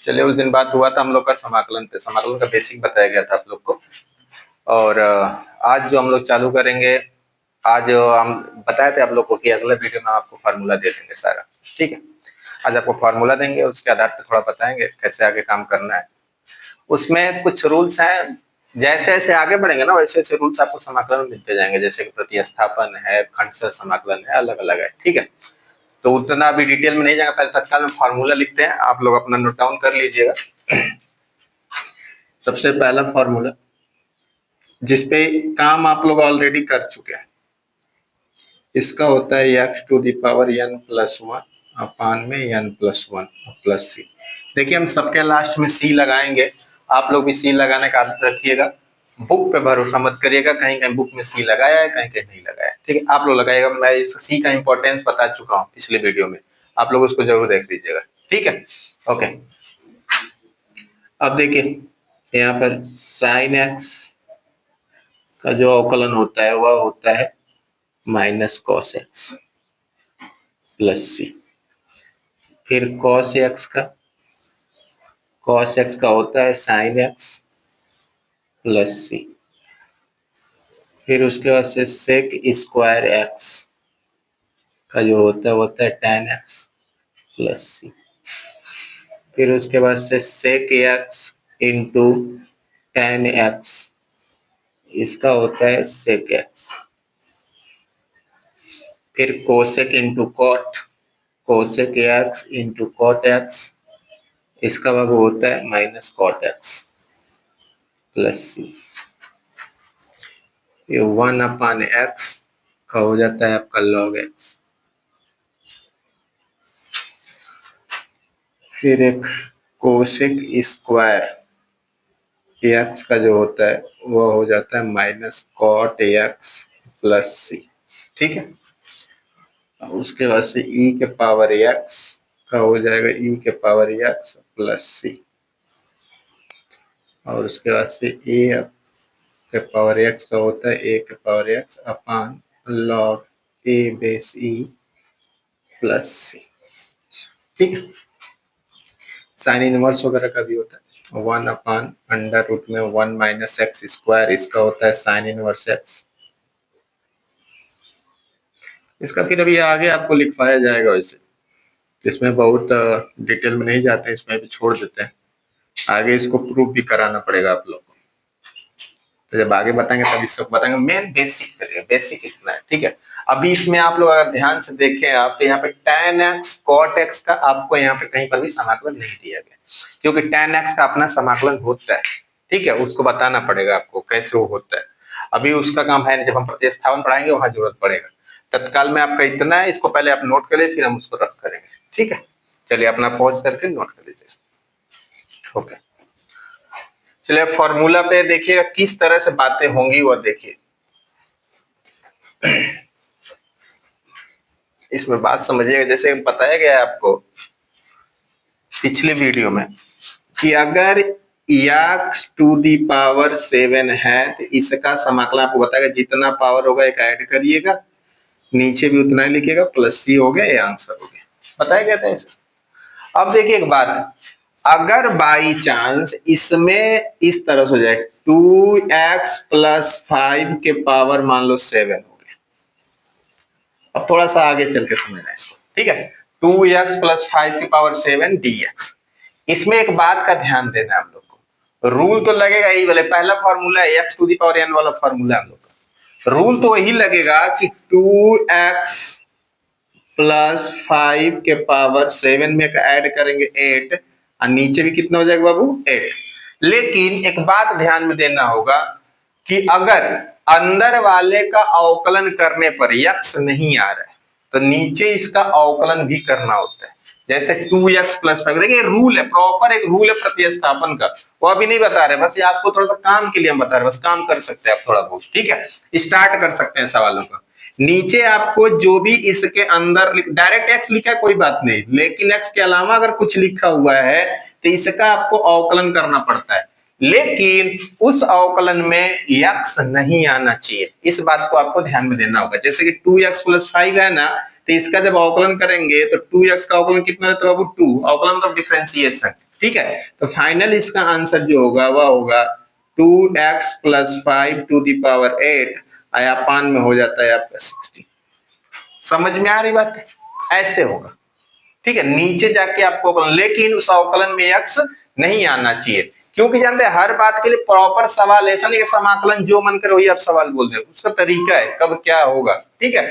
चलिए, उस दिन बात हुआ था हम लोग का समाकलन पे, समाकलन का बेसिक बताया गया था आप लोग को। और आज जो हम लोग चालू करेंगे, आज हम बताए थे आप लोग को कि अगले वीडियो में आपको फार्मूला दे देंगे सारा, ठीक है। आज आपको फार्मूला देंगे, उसके आधार पर थोड़ा बताएंगे कैसे आगे काम करना है। उसमें कुछ रूल्स हैं, जैसे जैसे आगे बढ़ेंगे ना वैसे वैसे रूल्स आपको समाकलन में मिलते जाएंगे, जैसे कि प्रतिस्थापन है, खंडशः समाकलन है, अलग अलग है, ठीक है। तो उतना अभी डिटेल में नहीं जाएगा, पहले तत्काल में फार्मूला लिखते हैं, आप लोग अपना नोट डाउन कर लीजिएगा। सबसे पहला फार्मूला जिसपे काम आप लोग ऑलरेडी कर चुके हैं, इसका होता है x to the power n+1 upon में n+1 प्लस सी। देखिए हम सबके लास्ट में सी लगाएंगे, आप लोग भी सी लगाने का आदत रखिएगा। बुक पे भरोसा मत करिएगा, कहीं कहीं बुक में सी लगाया है, कहीं कहीं नहीं लगाया है, ठीक है। आप लोग लगाइएगा, मैं इस सी का इंपॉर्टेंस बता चुका हूँ पिछले वीडियो में, आप लोग उसको जरूर देख लीजिएगा, ठीक है। ओके, अब देखिए यहाँ पर साइन एक्स का जो अवकलन होता है वह होता है माइनस कॉस एक्स प्लस सी। फिर कॉस एक्स का होता है साइन एक्स प्लस सी। फिर उसके बाद से सेक स्क्वायर एक्स का जो होता है tan एक्स प्लस सी। फिर उसके बाद से sec x into tan x, इसका होता है सेक एक्स। फिर cosec into cot, cosec x into cot x, इसका भाग होता है minus cot x plus c. ये 1/x का हो जाता है आपका log x। फिर एक कोसेक स्क्वायर x का जो होता है वो हो जाता है minus cot x plus C, ठीक है। उसके बाद से e के पावर x का हो जाएगा e के पावर x प्लस सी। और उसके बाद से a के पावर x का होता है a के power x upon log a base e plus C, ठीक है। साइन इनवर्स वगैरह का भी होता है 1/√में 1 माइनस एक्स स्क्वायर, इसका होता है साइन इनवर्स एक्स। इसका फिर अभी आगे आपको लिखवाया जाएगा, वैसे इसमें बहुत डिटेल में नहीं जाते हैं, इसमें भी छोड़ देते हैं, आगे इसको प्रूफ भी कराना पड़ेगा आप लोग को। तो जब आगे बताएंगे तब इस सब बताएंगे, मेन बेसिक करिए, बेसिक इतना है, ठीक है। अभी इसमें आप लोग अगर ध्यान से देखें, आप यहाँ पे tan x cot x का आपको यहाँ पे कहीं पर भी समाकलन नहीं दिया गया, क्योंकि tan x का अपना समाकलन होता है, ठीक है। उसको बताना पड़ेगा आपको कैसे वो होता है, अभी उसका काम है, जब हम प्रतिस्थापन पढ़ाएंगे वहां जरूरत पड़ेगा। तत्काल में आपका इतना है, इसको पहले आप नोट करें, फिर हम उसको रफ करेंगे, ठीक है। चलिए अपना पॉज करके नोट कर लीजिए। ओके, चलिए फॉर्मूला पे देखिएगा किस तरह से बातें होंगी, वो देखिए। इसमें बात समझिएगा, जैसे बताया गया है आपको पिछले वीडियो में कि अगर x टू दी पावर 7 है तो इसका समाकलन आपको बताएगा, जितना पावर होगा एक ऐड करिएगा, नीचे भी उतना ही लिखिएगा, प्लस सी हो गया, ये आंसर हो गया, बताया गया था इसे। अब देखिए एक बात, अगर बाई चांस इसमें इस तरह से हो जाए 2x प्लस 5 के पावर मान लो 7 हो गया, अब थोड़ा सा आगे चल के समझना इसको, ठीक है। 2x प्लस 5 की पावर 7 dx। इसमें एक बात का ध्यान देना है आप लोग को, रूल तो लगेगा यही वाले, पहला फॉर्मूला है x to the power n वाला फॉर्मूला हम लोग का, रूल तो वही लगेगा कि 2x प्लस 5 के पावर 7 में ऐड करेंगे 8, और नीचे भी कितना हो जाएगा बाबू 8। लेकिन एक बात ध्यान में देना होगा कि अगर अंदर वाले का अवकलन करने पर x नहीं आ रहा है तो नीचे इसका अवकलन भी करना होता है, जैसे 2x प्लस 5। देखिए रूल है, प्रॉपर एक रूल है प्रतिस्थापन का, वो अभी नहीं बता रहे, बस ये आपको थोड़ा सा काम के लिए हम बता रहे, बस काम कर सकते हैं आप थोड़ा बहुत, ठीक है। स्टार्ट कर सकते हैं सवालों का। नीचे आपको जो भी इसके अंदर डायरेक्ट x लिखा है कोई बात नहीं, लेकिन x के अलावा अगर कुछ लिखा हुआ है तो इसका आपको अवकलन करना पड़ता है, लेकिन उस अवकलन में x नहीं आना चाहिए, इस बात को आपको ध्यान में देना होगा। जैसे कि 2x प्लस 5 है ना, तो इसका जब अवकलन करेंगे तो 2x का अवकलन कितना रहता है बाबू 2, अवकलन मतलब डिफरेंशिएशन, ठीक है, तो फाइनल इसका आंसर जो होगा वह होगा 2x + 5 टू द पावर 8 आया पान में हो जाता है आपका 60। समझ में आ रही बात है? ऐसे होगा, ठीक है। नीचे जाके आपको, लेकिन उस अवकलन में x नहीं आना चाहिए, क्योंकि जानते हैं हर बात के लिए प्रॉपर सवाल ऐसा नहीं कि समाकलन जो मन करे वही आप सवाल बोल दे, उसका तरीका है कब क्या होगा, ठीक है।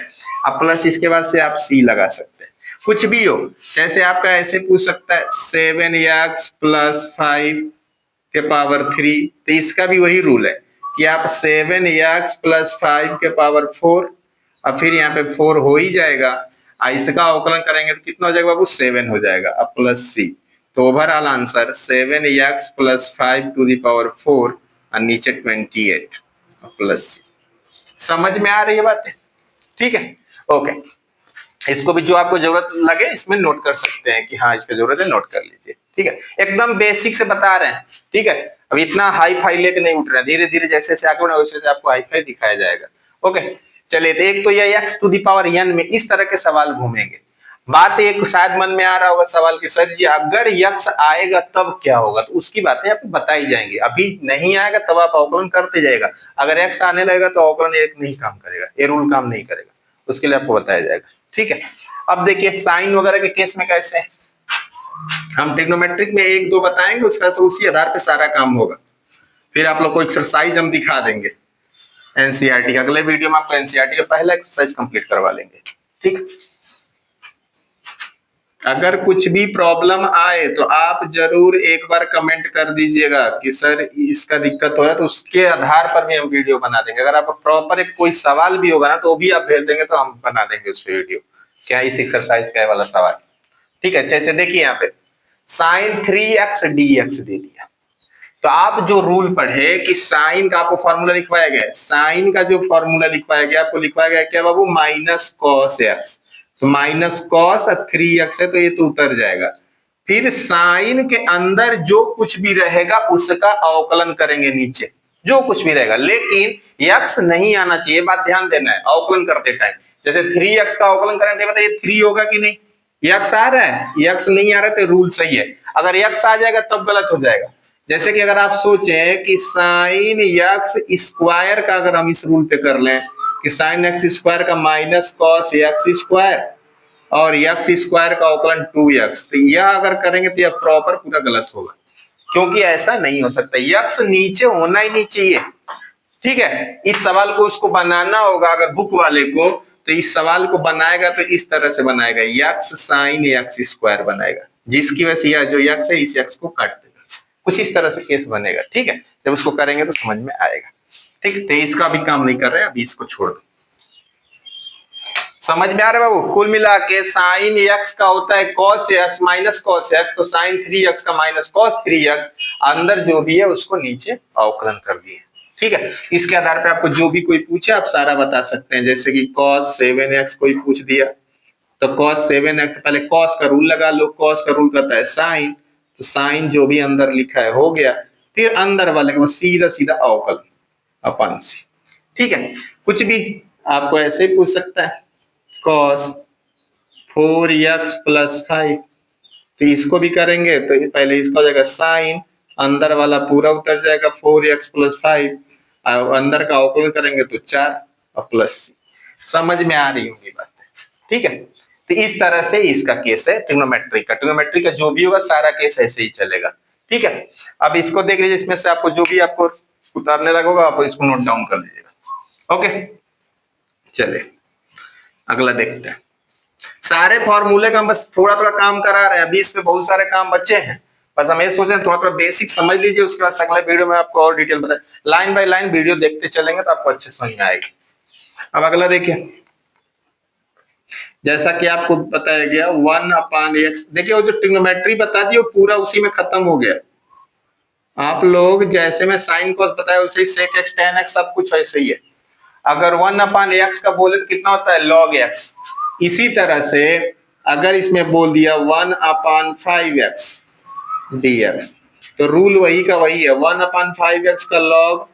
अब प्लस इसके बाद से आप c लगा सकते हैं, कुछ भी हो। जैसे आपका ऐसे पूछ सकता है 7x + 5 के पावर 3, तो इसका भी वही रूल है कि आप 7x + 5 के पावर 4 और फिर यहाँ पे 4 हो ही जाएगा, इसका अवकलन करेंगे तो कितना हो जाएगा बाबू, 7 हो जाएगा। अब प्लस c, तो overall answer 7x + 5 to the power 4 और नीचे 28 प्लस c। समझ में आ रही है बात है? ठीक है, ओके। इसको भी जो आपको जरूरत लगे इसमें नोट कर सकते हैं कि हाँ इसकी जरूरत है, नोट कर लीजिए, ठीक है। एकदम बेसिक से बता रहे हैं, ठीक है। अब इतना हाई फाई लेके नहीं उठ रहे हैं, धीरे धीरे जैसे जैसे आगे बढ़े वैसे वैसे आपको हाई फाई दिखाया जाएगा। ओके, चलिए। तो एक तो ये x to the power n में इस तरह के सवाल घूमेंगे। बात एक शायद मन में आ रहा होगा सवाल की, सर जी अगर x आएगा तब क्या होगा, तो उसकी बातें आपको बताई जाएंगी। अभी नहीं आएगा तब आप अवकलन करते जाएगा, अगर x आने लगेगा तो अवकलन एक नहीं काम करेगा, ये रूल काम नहीं करेगा, उसके लिए आपको बताया जाएगा, ठीक है। अब देखिए साइन वगैरह के केस में कैसे है, हम ट्रिग्नोमेट्रिक में एक दो बताएंगे, उसका उसी आधार पे सारा काम होगा। फिर आप लोग को एक्सरसाइज हम दिखा देंगे एनसीईआरटी, अगले वीडियो में आपको एनसीईआरटी का पहला एक्सरसाइज कंप्लीट करवा लेंगे, ठीक। अगर कुछ भी प्रॉब्लम आए तो आप जरूर एक बार कमेंट कर दीजिएगा कि सर इसका दिक्कत हो रहा है, तो उसके आधार पर भी हम वीडियो बना देंगे। अगर आपको प्रॉपर एक कोई सवाल भी होगा ना तो वो भी आप भेज देंगे तो हम बना देंगे उस पर वीडियो, क्या इस एक्सरसाइज का वाला सवाल, ठीक है। जैसे देखिए यहाँ पे sin 3x dx दे दिया, तो आप जो रूल पढ़े कि साइन का आपको फॉर्मूला लिखवाया गया है, साइन का जो फॉर्मूला लिखवाया गया आपको लिखवाया गया क्या बाबू, -cos x, तो -cos 3x है तो ये तो उतर जाएगा। फिर साइन के अंदर जो कुछ भी रहेगा उसका अवकलन करेंगे नीचे, जो कुछ भी रहेगा, लेकिन x नहीं आना चाहिए, बात ध्यान देना है अवकलन करते टाइम। जैसे 3x का अवकलन करेंगे बताइए 3 होगा कि नहीं, x आ रहा है, x नहीं आ रहा है तो रूल सही है, अगर x आ जाएगा तब गलत हो जाएगा। जैसे कि अगर आप सोचें कि साइन एक्स स्क्वायर का अगर हम इस रूल पे कर लें कि साइन एक्स स्क्वायर का -cos एक्स स्क्वायर और एक्स स्क्वायर का अवकलन 2x, तो यह अगर करेंगे तो यह प्रॉपर पूरा गलत होगा, क्योंकि ऐसा नहीं हो सकता, एक्स नीचे होना ही नहीं चाहिए, ठीक है। इस सवाल को उसको बनाना होगा अगर बुक वाले को, तो इस सवाल को बनाएगा तो इस तरह से बनाएगा, एक्स साइन एक्स स्क्वायर बनाएगा, जिसकी वजह से यह जो एक्स है इस एक्स को काट देगा, कुछ इस तरह से केस बनेगा, ठीक है। जब उसको करेंगे तो समझ में आएगा, ठीक। तो इसका भी काम नहीं कर रहे हैं, अभी इसको छोड़ दो। समझ में आ रहा है बाबू? कुल मिला के साइन एक्स का होता है cos x -cos x, तो साइन 3x का -cos 3x, अंदर जो भी है उसको नीचे अवकलन कर दिए, ठीक है। इसके आधार पे आपको जो भी कोई पूछे आप सारा बता सकते हैं। जैसे कि cos 7x कोई पूछ दिया तो cos 7x, पहले cos का रूल लगा लो, cos का रूल कहता है साइन, तो साइन जो भी अंदर लिखा है हो गया, फिर अंदर वाले को सीधा सीधा अवकलन अपन से, ठीक है। कुछ भी आपको ऐसे ही पूछ सकता है cos 4x + 5, तो इसको भी करेंगे तो ये पहले इसका हो जाएगा साइन, अंदर वाला पूरा उतर जाएगा 4x + 5, अंदर का अवकलन करेंगे तो 4 और प्लस c। समझ में आ रही होगी बात, ठीक है। तो इस तरह से इसका केस है ट्रिग्नोमेट्री का, ट्रिग्नोमेट्री का जो भी होगा सारा केस ऐसे ही चलेगा, ठीक है। अब इसको देख लीजिए, इसमें से आपको जो भी आपको उतारने लगेगा आप इसको नोट डाउन कर लीजिएगा, ओके। चलिए अगला देखते हैं। सारे फॉर्मूले का हम बस थोड़ा थोड़ा काम करा रहे हैं, अभी इसमें बहुत सारे काम बचे हैं, बस हम ये सोचे थोड़ा थोड़ा बेसिक समझ लीजिए, उसके बाद अगले वीडियो में आपको और डिटेल बताए, लाइन बाय लाइन वीडियो देखते चलेंगे तो आपको अच्छे समझ में आएगी। अब अगला देखिए, जैसा कि आपको बताया गया 1/x, देखिए वो जो ट्रिग्नोमेट्री बता दी वो पूरा उसी में खत्म हो गया। आप लोग जैसे मैं साइन कॉस बताया वैसे ही sec x tan x सब कुछ ऐसे ही है। अगर 1/x का बोले तो कितना होता है log x, इसी तरह से अगर इसमें बोल दिया 1/5x dx, तो रूल वही का वही है, 1/5x का log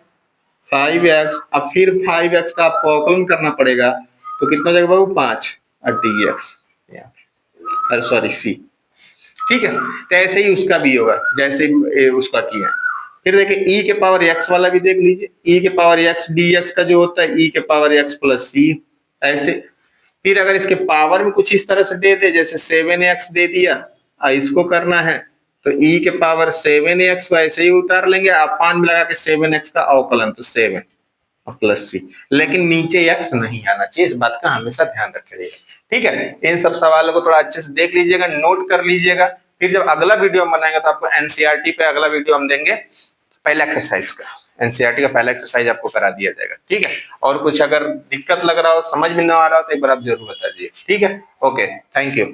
5x, अब फिर 5x का आपको अवकलन करना पड़ेगा, तो कितना हो जाएगा बाबू 5 और dx, अरे सॉरी c, ठीक है, तो ऐसे ही उसका भी होगा जैसे उसका किया। फिर देखिए ई के पावर एक्स वाला भी देख लीजिए, ई के पावर एक्स डी एक्स का जो होता है ई के पावर एक्स प्लस सी, ऐसे। फिर अगर इसके पावर में कुछ इस तरह से दे दे, जैसे 7x दे दिया, इसको करना है तो ई के पावर 7x को ऐसे ही उतार लेंगे, अपान में लगा के 7x का अवकलन, तो 7 प्लस सी, लेकिन नीचे x नहीं आना चाहिए, इस बात का हमेशा ध्यान रखिएगा। ठीक है, इन सब सवालों को थोड़ा अच्छे से देख लीजिएगा, नोट कर लीजिएगा। फिर जब अगला वीडियो हम बनाएंगे तो आपको एनसीईआरटी पे अगला वीडियो हम देंगे, पहला एक्सरसाइज का, एनसीईआरटी का पहला एक्सरसाइज आपको करा दिया जाएगा। ठीक है, और कुछ अगर दिक्कत लग रहा हो, समझ में ना आ रहा हो, तो एक बार आप जरूर बता दीजिए। ठीक है, ओके, थैंक यू।